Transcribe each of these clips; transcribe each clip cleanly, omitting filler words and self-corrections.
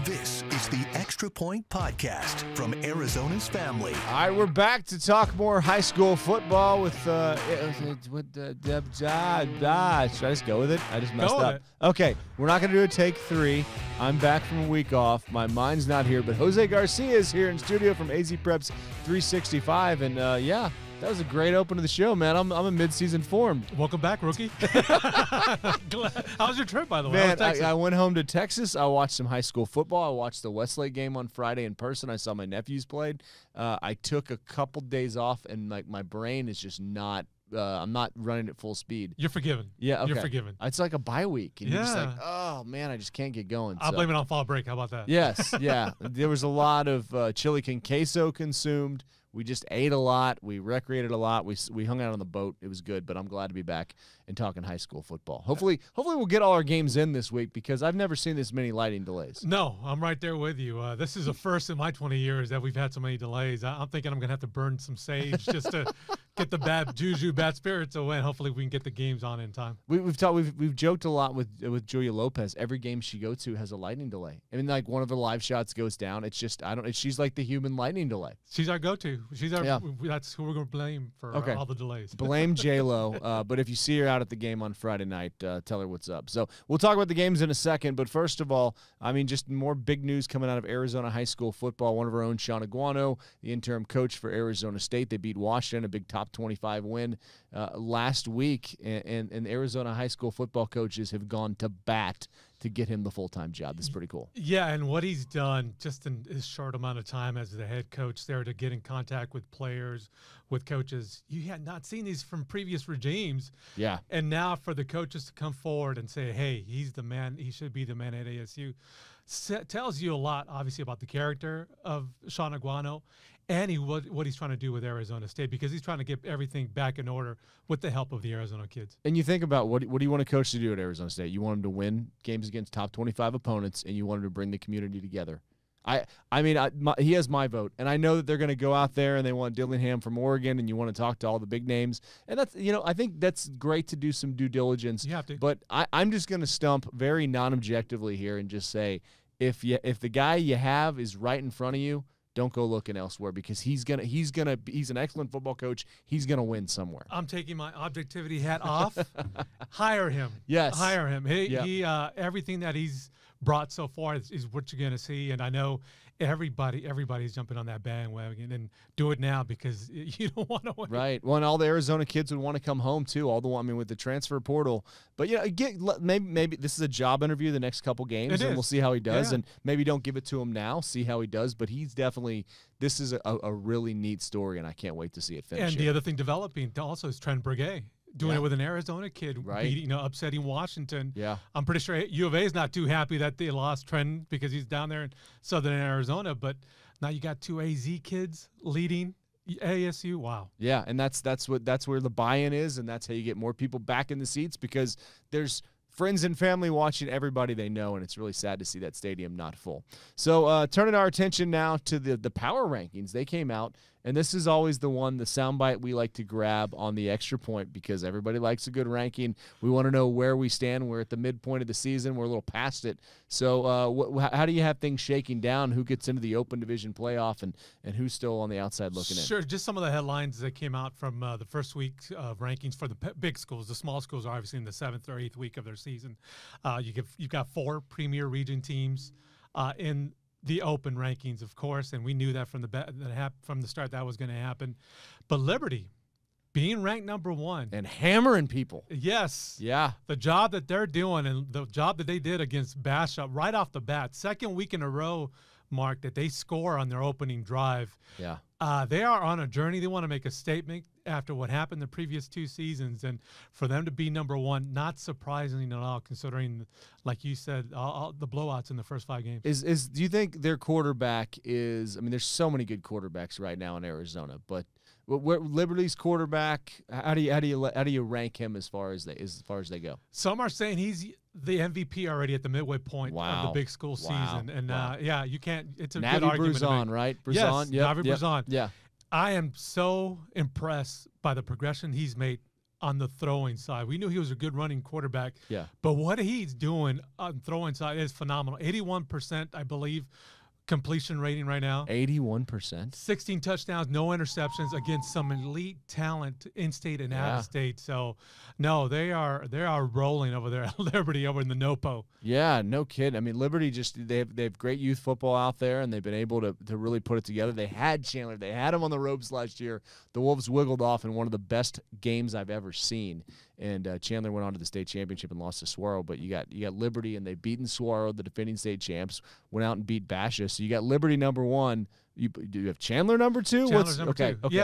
This is the Extra Point Podcast from Arizona's family. All right, we're back to talk more high school football with should I just go with it? I just messed up. Okay, we're not going to do a take 3. I'm back from a week off. My mind's not here, but Jose Garcia is here in studio from AZPreps 365, and yeah, that was a great open to the show, man. I'm in mid-season form. Welcome back, rookie. How was your trip, by the way? Man, I went home to Texas. I watched some high school football. I watched the Westlake game on Friday in person. I saw my nephews played. I took a couple days off, and like my brain is just not. I'm not running at full speed. You're forgiven. Yeah, okay. You're forgiven. It's like a bye week, and yeah. you're just like, oh man, I just can't get going. I'll blame it on fall break. How about that? Yes, yeah. There was a lot of chili con queso consumed. We just ate a lot. We recreated a lot. We hung out on the boat. It was good, but I'm glad to be back and talking high school football. Hopefully we'll get all our games in this week because I've never seen this many lighting delays. No, I'm right there with you. This is a first in my 20 yeyears that we've had so many delays. I'm thinking I'm going to have to burn some sage just to get the bad juju, bad spirits away, and hopefully we can get the games on in time. We've joked a lot with Julia Lopez. Every game she goes to has a lightning delay. I mean, like one of the live shots goes down. It's just she's like the human lightning delay. She's our go-to. That's who we're going to blame for all the delays. Blame J-Lo. But if you see her out at the game on Friday night, tell her what's up. So we'll talk about the games in a second. But first of all, I mean, just more big news coming out of Arizona high school football. One of our own, Sean Aguano, the interim coach for Arizona State. They beat Washington, a big top 25 win last week. And Arizona high school football coaches have gone to bat to get him the full-time job. This is pretty cool. Yeah, and what he's done just in his short amount of time as the head coach there to get in contact with players, with coaches. You had not seen these from previous regimes. Yeah. And now for the coaches to come forward and say, hey, he's the man, he should be the man at ASU, tells you a lot, obviously, about the character of Sean Aguano and what he's trying to do with Arizona State, because he's trying to get everything back in order with the help of the Arizona kids. And you think about what do you want a coach to do at Arizona State? You want him to win games against top 25 opponents, and you want him to bring the community together. He has my vote, and I know that they're going to go out there and they want Dillingham from Oregon, and you want to talk to all the big names, and that's I think that's great to do some due diligence. You have to. But I'm just going to stump very non-objectively here and just say if the guy you have is right in front of you, don't go looking elsewhere, because he's an excellent football coach. He's gonna win somewhere. I'm taking my objectivity hat off. Hire him. Yes. Hire him. He everything that he's brought so far is what you're gonna see, and I know everybody's jumping on that bandwagon, and do it now because you don't want to wait. Right. Well, and all the Arizona kids would want to come home too. With the transfer portal. But maybe this is a job interview the next couple games, and we'll see how he does. Yeah. And maybe don't give it to him now. See how he does. But he's definitely. This is a really neat story, and I can't wait to see it finish. And the other thing developing also is Trent Breguet. Doing it with an Arizona kid, right? Upsetting Washington. Yeah, I'm pretty sure U of A is not too happy that they lost Trent because he's down there in southern Arizona. But now you got 2 AZ kids leading ASU. Wow. Yeah, and that's where the buy-in is, and that's how you get more people back in the seats, because there's friends and family watching everybody they know, and it's really sad to see that stadium not full. So turning our attention now to the power rankings. They came out, and this is always the soundbite we like to grab on the Extra Point, because everybody likes a good ranking. We want to know where we stand. We're at the midpoint of the season. We're a little past it. So how do you have things shaking down? Who gets into the open division playoff, and who's still on the outside looking in? Sure, just some of the headlines that came out from the first week of rankings for the big schools. The small schools are obviously in the 7th or 8th week of their season. You've got 4 premier region teams in the open rankings, of course, and we knew that from the start that was going to happen. But Liberty being ranked number 1 and hammering people. Yes. Yeah. The job that they're doing, and the job that they did against Bastrop right off the bat, second week in a row, Mark, that they score on their opening drive. Yeah. They are on a journey. They want to make a statement after what happened the previous 2 seasons, and for them to be number 1, not surprising at all, considering, like you said, all the blowouts in the first 5 games. Do you think their quarterback is? I mean, there's so many good quarterbacks right now in Arizona, but where Liberty's quarterback, how do you rank him as far as they go? Some are saying he's the MVP already at the midway point of the big school season, and you can't. It's a good argument. Bruzon, right? Bruzon, yes, yep, Navi Bruzon. Yeah. I am so impressed by the progression he's made on the throwing side. We knew he was a good running quarterback. Yeah. But what he's doing on throwing side is phenomenal. 81%, I believe, completion rating right now. 81%. 16 touchdowns, no interceptions against some elite talent in-state and out-of-state. So, no, they are rolling over there at Liberty over in the NOPO. Yeah, no kidding. I mean, Liberty they have great youth football out there, and they've been able to really put it together. They had Chandler. They had him on the ropes last year. The Wolves wiggled off in one of the best games I've ever seen. And Chandler went on to the state championship and lost to Saguaro. But you got Liberty, and they've beaten Saguaro, the defending state champs, went out and beat Basha. So you got Liberty number 1. Do you have Chandler number 2? Chandler's number 2. Okay,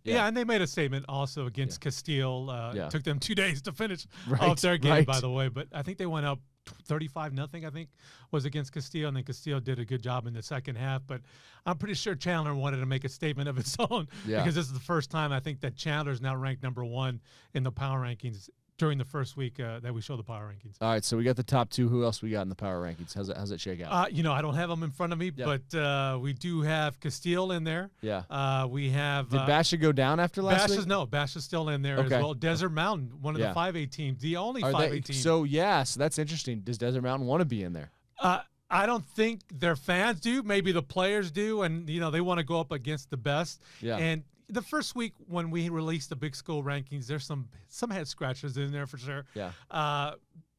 yeah, and they made a statement also against Castile. It took them 2 days to finish off their game, by the way. But I think they went up 35-0, I think, was against Castile, and then Castile did a good job in the second half. But I'm pretty sure Chandler wanted to make a statement of its own because this is the first time I think that Chandler's now ranked number 1 in the power rankings during the first week that we show the power rankings. All right, so we got the top 2. Who else we got in the power rankings? How's it shake out? I don't have them in front of me, but we do have Castile in there. Yeah. We have. Did Basha go down after last week? No, Basha's still in there as well. Desert Mountain, one of the 5A teams, the only 5A team. So that's interesting. Does Desert Mountain want to be in there? I don't think their fans do. Maybe the players do, and they want to go up against the best. Yeah. And the first week when we released the big school rankings, there's some head scratchers in there for sure. Yeah.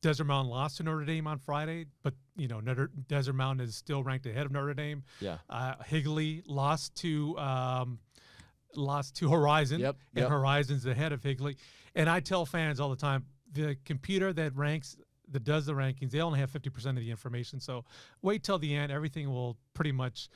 Desert Mountain lost to Notre Dame on Friday, but Desert Mountain is still ranked ahead of Notre Dame. Yeah. Higley lost to Horizon. Yep. And Horizon's ahead of Higley. And I tell fans all the time, the computer that does the rankings, they only have 50% of the information. So wait till the end. Everything will pretty much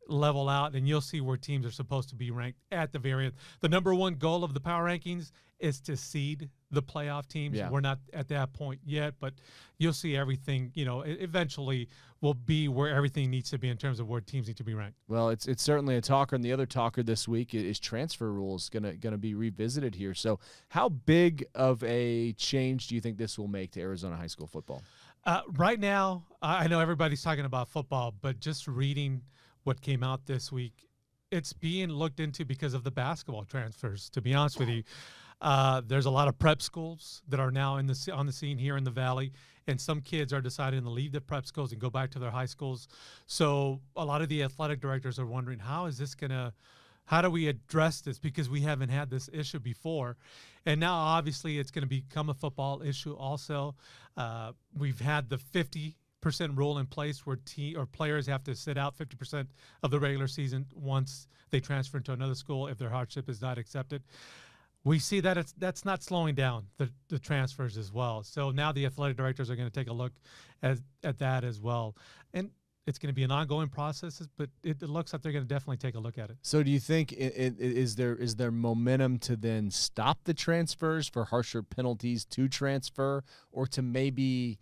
level out, and you'll see where teams are supposed to be ranked at the very end. The number 1 goal of the power rankings is to seed the playoff teams. Yeah. We're not at that point yet, but you'll see everything, eventually will be where everything needs to be in terms of where teams need to be ranked. Well, it's certainly a talker, and the other talker this week is transfer rules gonna be revisited here. So how big of a change do you think this will make to Arizona high school football? Right now, I know everybody's talking about football, but just reading what came out this week, it's being looked into because of the basketball transfers, to be honest with you. There's a lot of prep schools that are now on the scene here in the Valley, and some kids are deciding to leave the prep schools and go back to their high schools. So a lot of the athletic directors are wondering, how do we address this? Because we haven't had this issue before. And now, obviously, it's going to become a football issue also. We've had the 50% rule in place where players have to sit out 50% of the regular season once they transfer into another school if their hardship is not accepted. We see that that's not slowing down the transfers as well. So now the athletic directors are going to take a look at that as well. And it's going to be an ongoing process, but it looks like they're going to definitely take a look at it. So do you think is there momentum to then stop the transfers for harsher penalties to transfer, or to maybe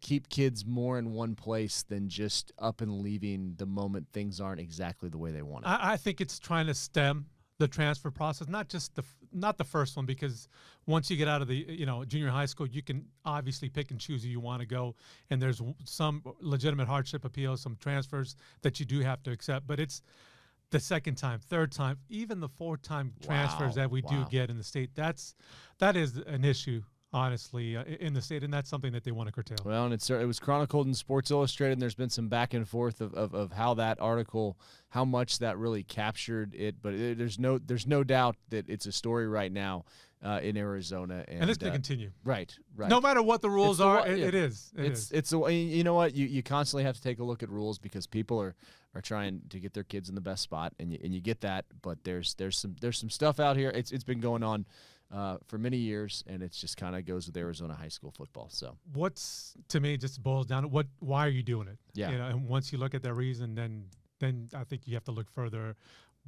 keep kids more in one place than just up and leaving the moment things aren't exactly the way they want it? I think it's trying to stem the transfer process, not the first one, because once you get out of the junior high school, you can obviously pick and choose who you want to go, and there's some legitimate hardship appeals, some transfers that you do have to accept. But it's the second time, third time, even the fourth time transfers that we do get in the state. That is an issue, honestly, in the state, and that's something that they want to curtail. Well, and it was chronicled in Sports Illustrated, and there's been some back and forth of how that article, how much that really captured it. But there's no doubt that it's a story right now in Arizona, and it's going to continue. Right. No matter what the rules are, it is. It's you know what, you constantly have to take a look at rules because people are trying to get their kids in the best spot, and you get that. But there's some stuff out here. It's been going on for many years, and it just kind of goes with Arizona high school football. So what's, to me, just boils down to why are you doing it? Yeah. And once you look at the reason, then I think you have to look further.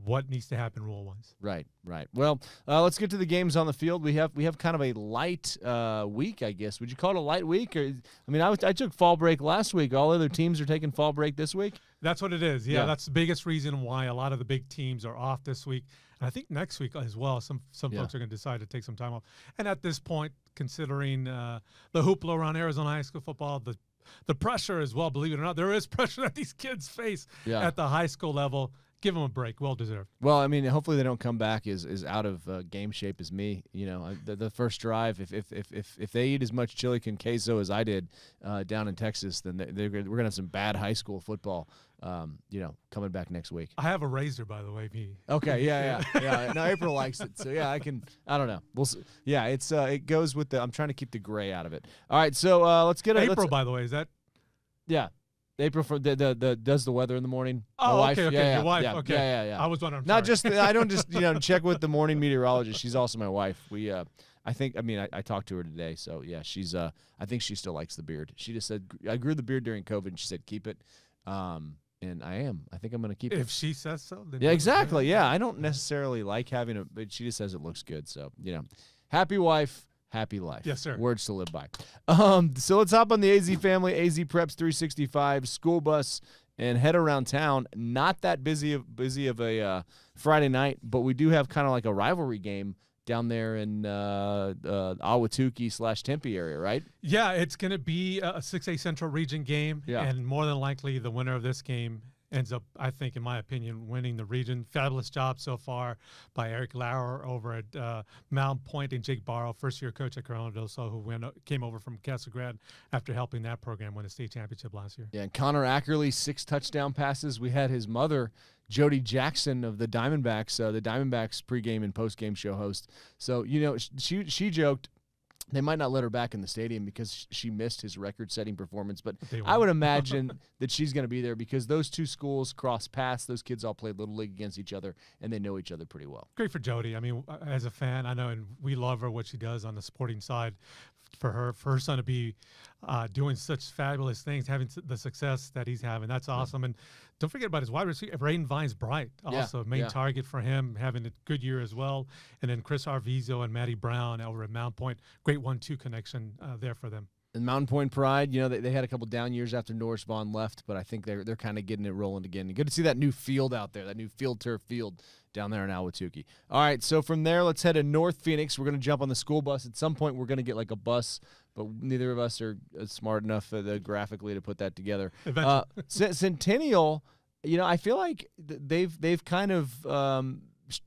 What needs to happen rule-wise? Right. Well, let's get to the games on the field. We have kind of a light week, I guess. Would you call it a light week? I took fall break last week. All other teams are taking fall break this week? That's what it is. Yeah, that's the biggest reason why a lot of the big teams are off this week. And I think next week as well, some folks are going to decide to take some time off. And at this point, considering the hoopla around Arizona high school football, the pressure as well, believe it or not, there is pressure that these kids face at the high school level. give them a break. Well deserved. Well, I mean, hopefully they don't come back as out of game shape as me. You know, the first drive, if they eat as much chili con queso as I did down in Texas, then we're gonna have some bad high school football. You know, coming back next week. I have a razor, by the way. Okay, yeah. No, April likes it, so yeah, I don't know. We'll see. Yeah, it goes with the. I'm trying to keep the gray out of it. All right, so let's get April. By the way, is that? Yeah. April for the does the weather in the morning. Oh, wife. okay, yeah, your wife. Yeah, okay, yeah. I was wondering. Not just I don't just check with the morning meteorologist. She's also my wife. We I talked to her today, so yeah, she's I think she still likes the beard. She just said I grew the beard during COVID, and she said keep it. And I think I'm gonna keep it. If she says so, then yeah, exactly. Yeah, I don't necessarily like having a, but she just says it looks good. So happy wife. Happy life. Yes, sir. Words to live by. So let's hop on the AZ family, AZPreps 365 school bus, and head around town. Not that busy of a Friday night, but we do have kind of like a rivalry game down there in Ahwatukee / Tempe area, right? Yeah, it's going to be a 6A Central Region game, and more than likely the winner of this game ends up, I think, in my opinion, winning the region. Fabulous job so far by Eric Lauer over at Mount Point, and Jake Barrow, first-year coach at Corona del Sol, who came over from Castlegrad after helping that program win a state championship last year. Yeah, and Connor Ackerley, 6 touchdown passes. We had his mother, Jody Jackson of the Diamondbacks pregame and postgame show host. So, she joked, they might not let her back in the stadium because she missed his record-setting performance, but I would imagine that she's going to be there because those two schools cross paths. Those kids all played Little League against each other, and they know each other pretty well. Great for Jody. I mean, as a fan, I know, and we love her, what she does on the sporting side. For her son to be doing such fabulous things, having the success that he's having, that's awesome. And don't forget about his wide receiver, Raiden Vines Bright, also main target for him, having a good year as well. And then Chris Arvizo and Maddie Brown over at Mount Point, great 1-2 connection there for them. And Mountain Point Pride, they had a couple down years after Norris Vaughn left, but I think they're kind of getting it rolling again. Good to see that new field out there, that new turf field down there in Ahwatukee. All right, so from there, let's head to North Phoenix. We're going to jump on the school bus. At some point, we're going to get like a bus, but neither of us are smart enough graphically to put that together. Centennial, I feel like they've kind of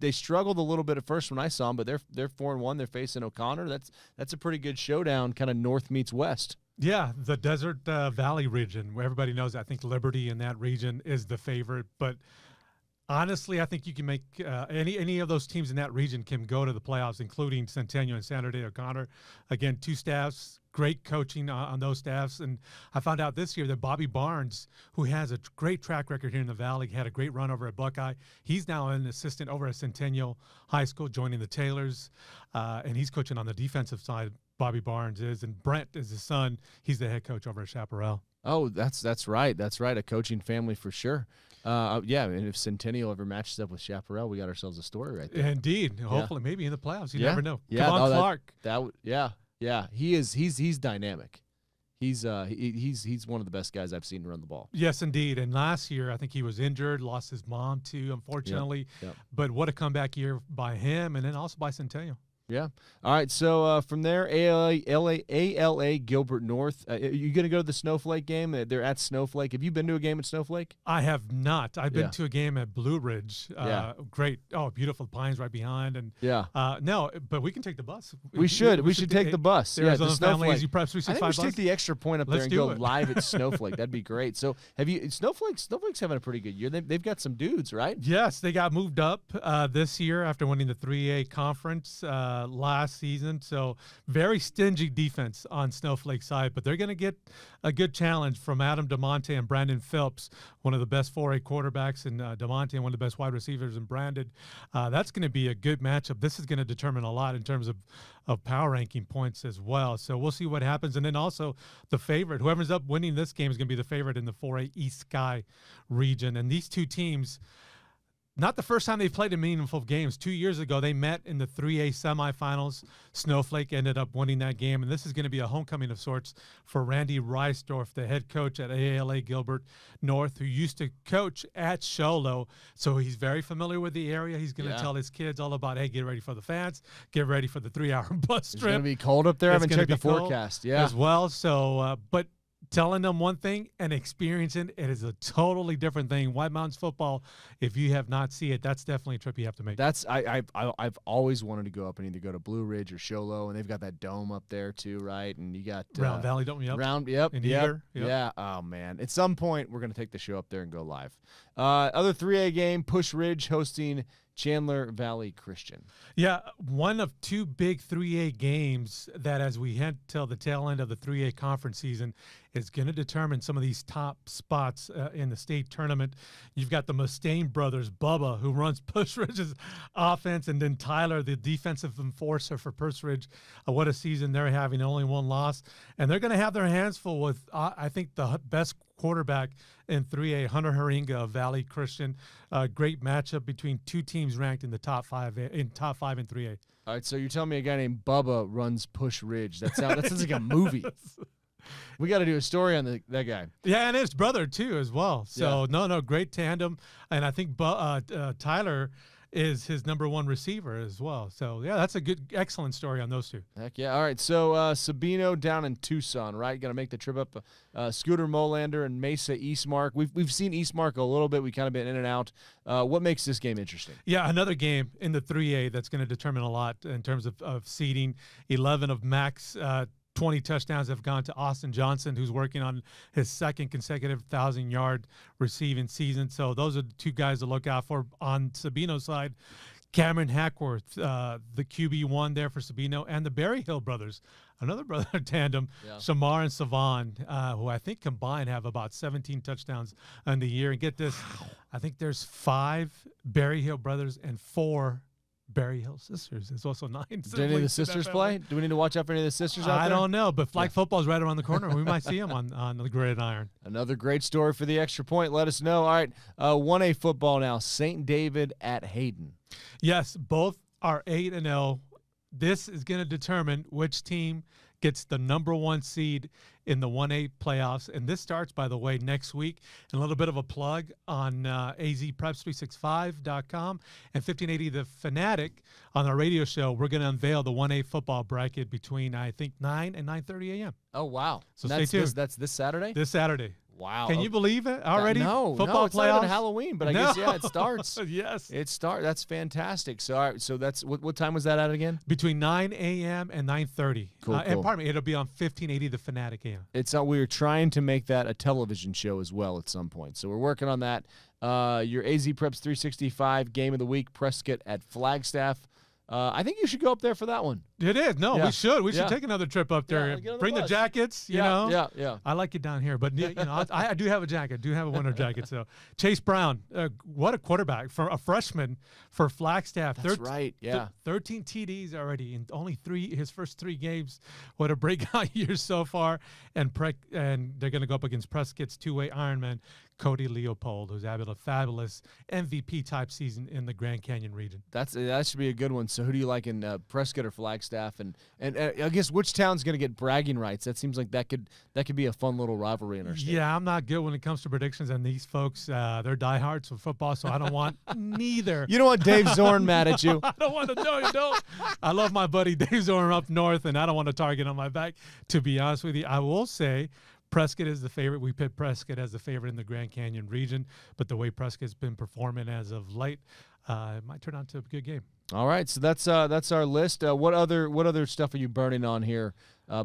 they struggled a little bit at first when I saw them, but they're 4-1. They're facing O'Connor. That's a pretty good showdown, kind of North meets West. Yeah, the Desert Valley region, where everybody knows, I think Liberty in that region is the favorite. But honestly, I think you can make any of those teams in that region can go to the playoffs, including Centennial and Saturday O'Connor. Again, 2 staffs, great coaching on those staffs. And I found out this year that Bobby Barnes, who has a great track record here in the Valley, had a great run over at Buckeye. He's now an assistant over at Centennial High School, joining the Taylors, and he's coaching on the defensive side. Bobby Barnes is, and Brent is his son. He's the head coach over at Chaparral. Oh, that's right. That's right. A coaching family for sure. Yeah, and if Centennial ever matches up with Chaparral, we got ourselves a story right there. Indeed. Hopefully, maybe in the playoffs. You never know. Yeah, Kevon Clark. Yeah. He's dynamic. He's one of the best guys I've seen run the ball. Yes, indeed. And last year, I think he was injured, lost his mom too, unfortunately. Yep. But what a comeback year by him, and then also by Centennial. Yeah. All right. So from there, ALA Gilbert North. You going to go to the Snowflake game? They're at Snowflake. Have you been to a game at Snowflake? I have not. I've been to a game at Blue Ridge. Great. Oh, beautiful pines right behind. And no, but we can take the bus. We should take the bus. Arizona Family AZPreps 365 I think we should take the extra point up there and go live at Snowflake. That'd be great. So have you? Snowflake's having a pretty good year. They've got some dudes, right? Yes, they got moved up this year after winning the 3A conference last season. So very stingy defense on Snowflake's side, but they're going to get a good challenge from Adam DeMonte and Brandon Phillips, one of the best 4A quarterbacks, and DeMonte, and one of the best wide receivers, and Brandon. That's going to be a good matchup. This is going to determine a lot in terms of power ranking points as well. So we'll see what happens. And then also the favorite, whoever ends up winning this game is going to be the favorite in the 4A East Sky region. And these two teams, not the first time they've played in meaningful games. 2 years ago, they met in the 3A semifinals. Snowflake ended up winning that game, and this is going to be a homecoming of sorts for Randy Reisdorf, the head coach at ALA Gilbert North, who used to coach at Sholo, so he's very familiar with the area. He's going to tell his kids all about, hey, get ready for the fans, get ready for the 3-hour bus trip. It's going to be cold up there. I haven't checked the forecast. As well. So, but telling them one thing and experiencing it is a totally different thing. White Mountains football, if you have not seen it, that's definitely a trip you have to make. I've always wanted to go up and either go to Blue Ridge or Show Low, and they've got that dome up there too, right? And you got Round Valley Dome, yep. Yeah. Oh man, at some point we're gonna take the show up there and go live. Other 3A game, Push Ridge hosting Chandler Valley Christian. Yeah, one of two big 3A games that, as we head till the tail end of the 3A conference season, is going to determine some of these top spots in the state tournament. You've got the Mustaine brothers, Bubba, who runs Push Ridge's offense, and then Tyler, the defensive enforcer for Push Ridge. What a season they're having, only one loss. And they're going to have their hands full with, I think, the best quarterback in 3A, Hunter Haringa of Valley Christian. Great matchup between two teams ranked in the top five in 3A. All right, so you're telling me a guy named Bubba runs Push Ridge. That sounds like a movie. We got to do a story on that guy. Yeah, and his brother too as well. So no, great tandem. And I think Tyler is his #1 receiver as well. So yeah, that's a excellent story on those two. Heck yeah! All right, so Sabino down in Tucson, right? Got to make the trip up. Scooter Molander and Mesa Eastmark. We've seen Eastmark a little bit. We kind of been in and out. What makes this game interesting? Yeah, another game in the 3A that's going to determine a lot in terms of seeding. 11 of Mac's 20 touchdowns have gone to Austin Johnson, who's working on his second consecutive 1,000-yard receiving season. So those are the two guys to look out for. On Sabino's side, Cameron Hackworth, the QB1 there for Sabino, and the Berryhill brothers, another brother tandem, Shamar and Savan, who I think combined have about 17 touchdowns in the year. And get this, I think there's 5 Berryhill brothers and 4 Berryhill sisters. There's also 9 siblings. Do any of the sisters play? Do we need to watch out for any of the sisters out there? I don't know, but flag football is right around the corner. We might see them on the gridiron. Another great story for the Extra Point. Let us know. All right, 1A football now. St. David at Hayden. Yes, both are 8-0. This is going to determine which team gets the #1 seed in the 1A playoffs. And this starts, by the way, next week. And a little bit of a plug on AZPreps365.com and 1580 The Fanatic on our radio show. We're going to unveil the 1A football bracket between, I think, 9 and 9:30 a.m. Oh, wow. So stay tuned. That's this Saturday? This Saturday. Wow. Can you believe it already? No, football it's playoffs? not even Halloween, but I guess, it starts. Yes. It starts. That's fantastic. So, all right, so that's what time was that at again? Between 9 a.m. and 9:30. Cool, And pardon me, it'll be on 1580 The Fanatic AM. We were trying to make that a television show as well at some point. So we're working on that. Your AZ Preps 365 game of the week, Prescott at Flagstaff. I think you should go up there for that one. It is. No, we should. We should take another trip up there. Bring the jackets, you know. Yeah. I like it down here, but you know, I do have a jacket. I do have a winter jacket. So Chase Brown, what a quarterback for a freshman for Flagstaff. That's right. Yeah. 13 TDs already in only his first 3 games. What a breakout year so far. And they're going to go up against Prescott's 2-way Ironman, Cody Leopold, who's having a fabulous MVP type season in the Grand Canyon region. That should be a good one. So who do you like in Prescott or Flagstaff? And I guess which town's going to get bragging rights? That seems like that could be a fun little rivalry in our state. Yeah, I'm not good when it comes to predictions, and these folks, they're diehards for football, so I don't want neither. You don't want Dave Zorn mad at you. I don't want to know. You don't. I love my buddy Dave Zorn up north, and I don't want a target on my back. To be honest with you, I will say Prescott is the favorite. We picked Prescott as the favorite in the Grand Canyon region, but the way Prescott's been performing as of late, it might turn out to a good game. All right, so that's our list. What other stuff are you burning on here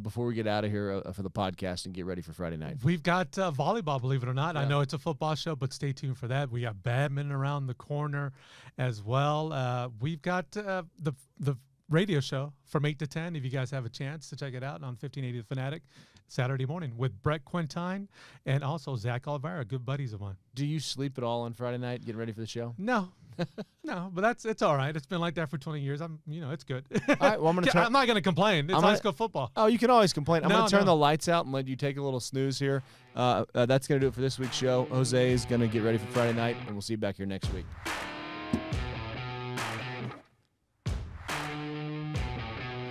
before we get out of here for the podcast and get ready for Friday night? We've got volleyball, believe it or not. Yeah. I know it's a football show, but stay tuned for that. We got badminton around the corner as well. We've got the radio show from 8 to 10, if you guys have a chance to check it out on 1580 The Fanatic, Saturday morning with Brett Quintine and also Zach Oliveira, good buddies of mine. Do you sleep at all on Friday night getting ready for the show? No. No, but it's all right. It's been like that for 20 years. It's good. All right, well, I'm not going to complain. It's high school football. Oh, you can always complain. I'm going to turn the lights out and let you take a little snooze here. That's going to do it for this week's show. Jose is going to get ready for Friday night, and we'll see you back here next week.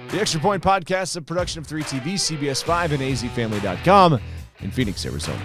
The Extra Point Podcast is a production of 3TV, CBS 5, and AZFamily.com in Phoenix, Arizona.